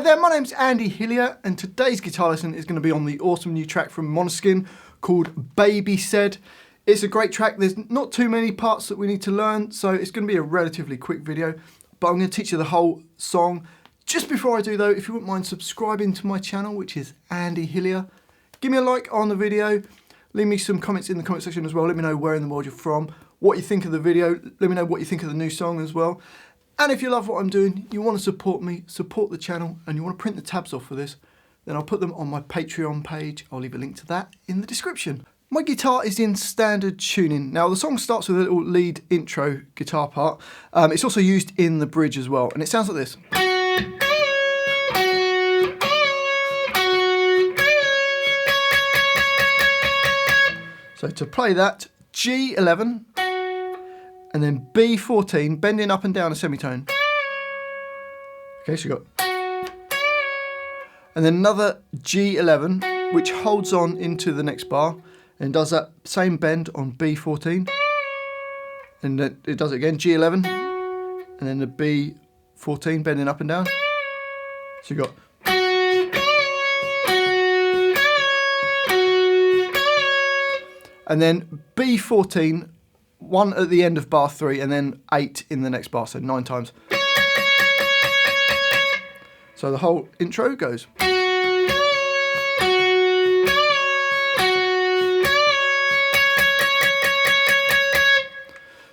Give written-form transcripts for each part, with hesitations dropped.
there, my name's Andy Hillier, and today's guitar lesson is going to be on the awesome new track from Måneskin called Baby Said. It's a great track. There's not too many parts that we need to learn, so it's going to be a relatively quick video, but I'm going to teach you the whole song. Just before I do though, if you wouldn't mind subscribing to my channel, which is Andy Hillier, give me a like on the video, leave me some comments in the comment section as well, let me know where in the world you're from, what you think of the video, let me know what you think of the new song as well. And if you love what I'm doing, you want to support me, support the channel, and you want to print the tabs off for this, then I'll put them on my Patreon page. I'll leave a link to that in the description. My guitar is in standard tuning. Now the song starts with a little lead intro guitar part. It's also used in the bridge as well, and it sounds like this. So to play that, G11, and then B14, bending up and down a semitone. Okay, so you got, and then another G11, which holds on into the next bar, and does that same bend on B14, and then it does it again, G11, and then the B14 bending up and down. So you got, and then B14, 1 at the end of bar 3, and then 8 in the next bar, so 9 times. So the whole intro goes.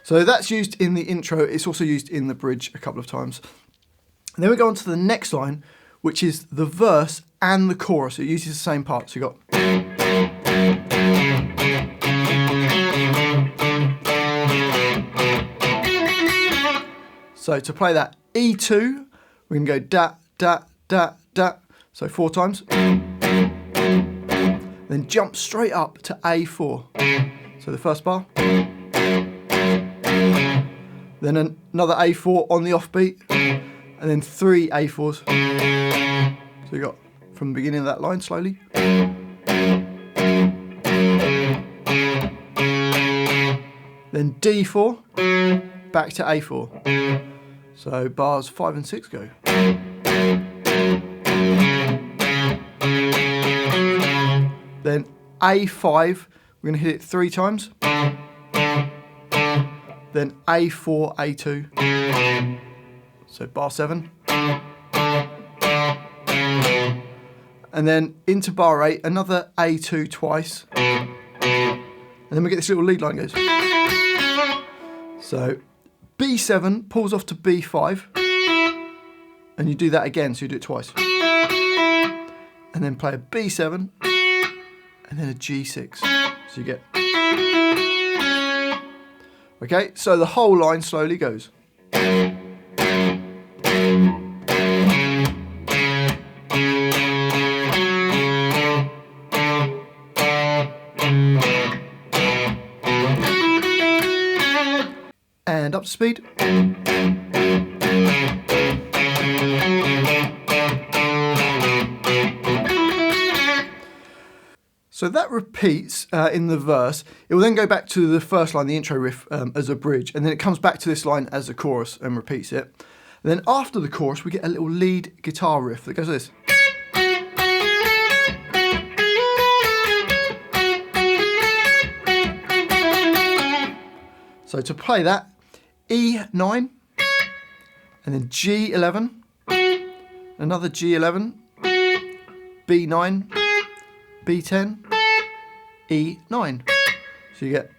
So that's used in the intro, it's also used in the bridge a couple of times. And then we go on to the next line, which is the verse and the chorus. It uses the same part, so you got. So to play that E2, we can go da, da, da, da, so 4 times. Then jump straight up to A4. So the first bar. Then another A4 on the offbeat, and then 3 A4s. So you got from the beginning of that line slowly. Then D4, back to A4. So bars 5 and 6 go. Then A5, we're going to hit it 3 times. Then A4, A2. So bar 7. And then into bar 8, another A2 twice. And then we get this little lead line goes. So B7 pulls off to B5, and you do that again, so you do it twice. And then play a B7, and then a G6, so you get. Okay, so the whole line slowly goes. And up to speed. So that repeats in the verse. It will then go back to the first line, the intro riff, as a bridge, and then it comes back to this line as a chorus and repeats it. And then after the chorus, we get a little lead guitar riff that goes like this. So to play that, E9, and then G11, another G11, B9, B10, E9. So you get.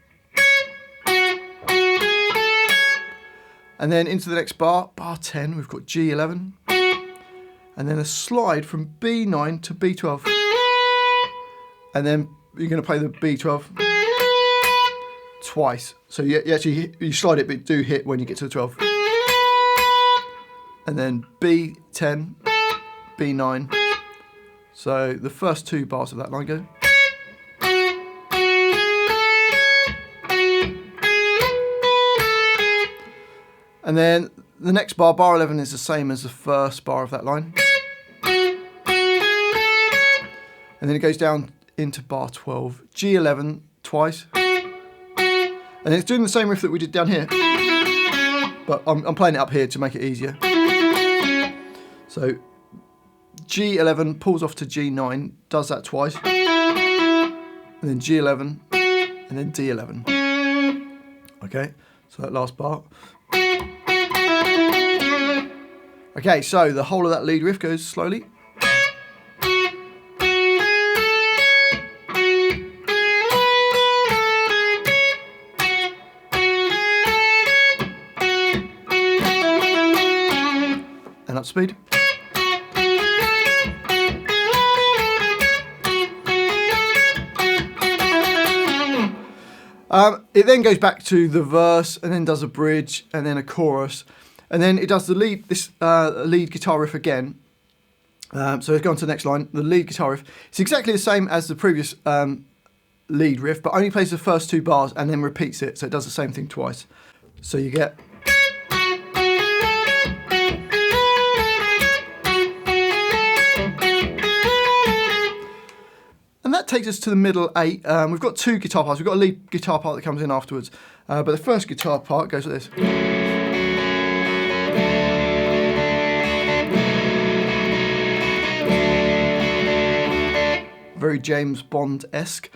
And then into the next bar, bar 10, we've got G11, and then a slide from B9 to B12. And then you're going to play the B12 twice. So you actually you slide it, but do hit when you get to the 12. And then B10, B9. So the first 2 bars of that line go. And then the next bar, bar 11, is the same as the first bar of that line. And then it goes down into bar 12, G11 twice. And it's doing the same riff that we did down here, but I'm playing it up here to make it easier. So G11 pulls off to G9, does that twice, and then G11, and then D11. Okay, so that last part. Okay, so the whole of that lead riff goes slowly. And up speed. It then goes back to the verse and then does a bridge and then a chorus. And then it does the lead guitar riff again. So let's go on to the next line. The lead guitar riff. It's exactly the same as the previous lead riff, but only plays the first 2 bars and then repeats it. So it does the same thing twice. So you get... And that takes us to the middle 8. We've got 2 guitar parts. We've got a lead guitar part that comes in afterwards. But the first guitar part goes like this. Very James Bond-esque.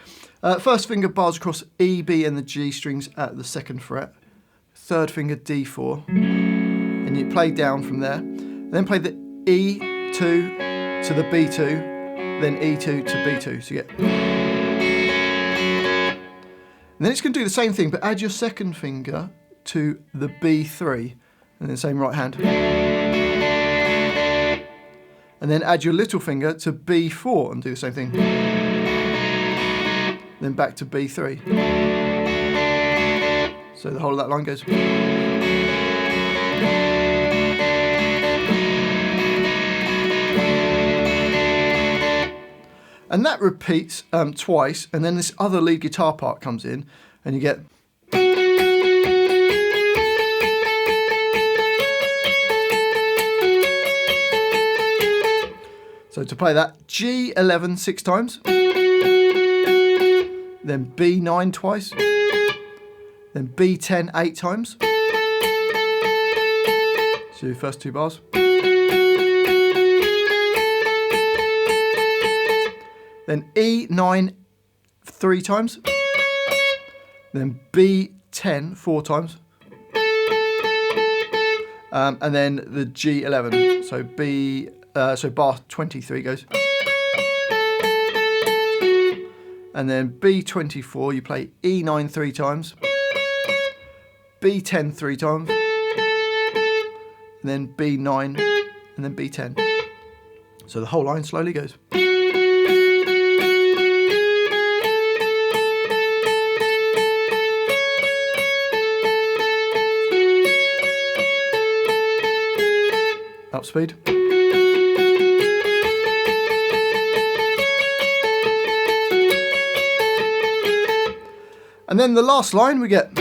First finger bars across E, B and the G strings at the 2nd fret. Third finger D4. And you play down from there. And then play the E2 to the B2. Then E2 to B2, so you get... And then it's going to do the same thing, but add your 2nd finger to the B3, and then same right hand. And then add your little finger to B4 and do the same thing. Then back to B3. So the whole of that line goes... And that repeats twice, and then this other lead guitar part comes in, and you get... So to play that, G11 6 times, then B9 twice, then B10 8 times. So the first 2 bars. Then E9 3 times, then B10 4 times, and then the G11. So bar 23 goes, and then B24 you play E9 3 times, B10 3 times, and then B9, and then B10. So the whole line slowly goes. Up speed. And then the last line we get...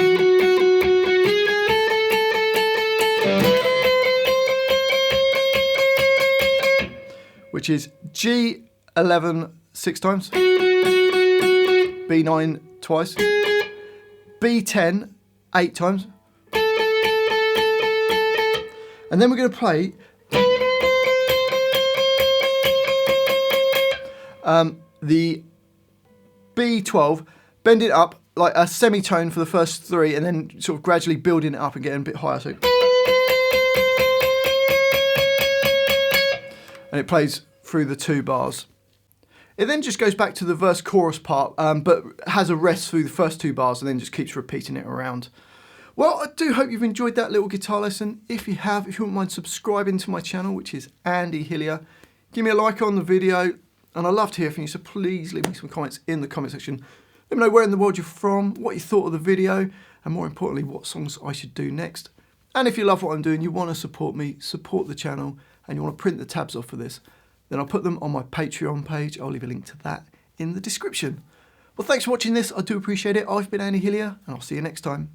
which is G11 6 times, B9 twice, B10 8 times, and then we're going to play the B12, bend it up like a semitone for the first 3 and then sort of gradually building it up and getting a bit higher. So, and it plays through the 2 bars. It then just goes back to the verse chorus part, but has a rest through the first 2 bars and then just keeps repeating it around. Well, I do hope you've enjoyed that little guitar lesson. If you have, if you wouldn't mind subscribing to my channel, which is Andy Hillier, give me a like on the video, and I'd love to hear from you, so please leave me some comments in the comment section. Let me know where in the world you're from, what you thought of the video, and more importantly, what songs I should do next. And if you love what I'm doing, you want to support me, support the channel, and you want to print the tabs off for this, then I'll put them on my Patreon page. I'll leave a link to that in the description. Well, thanks for watching this. I do appreciate it. I've been Andy Hillier, and I'll see you next time.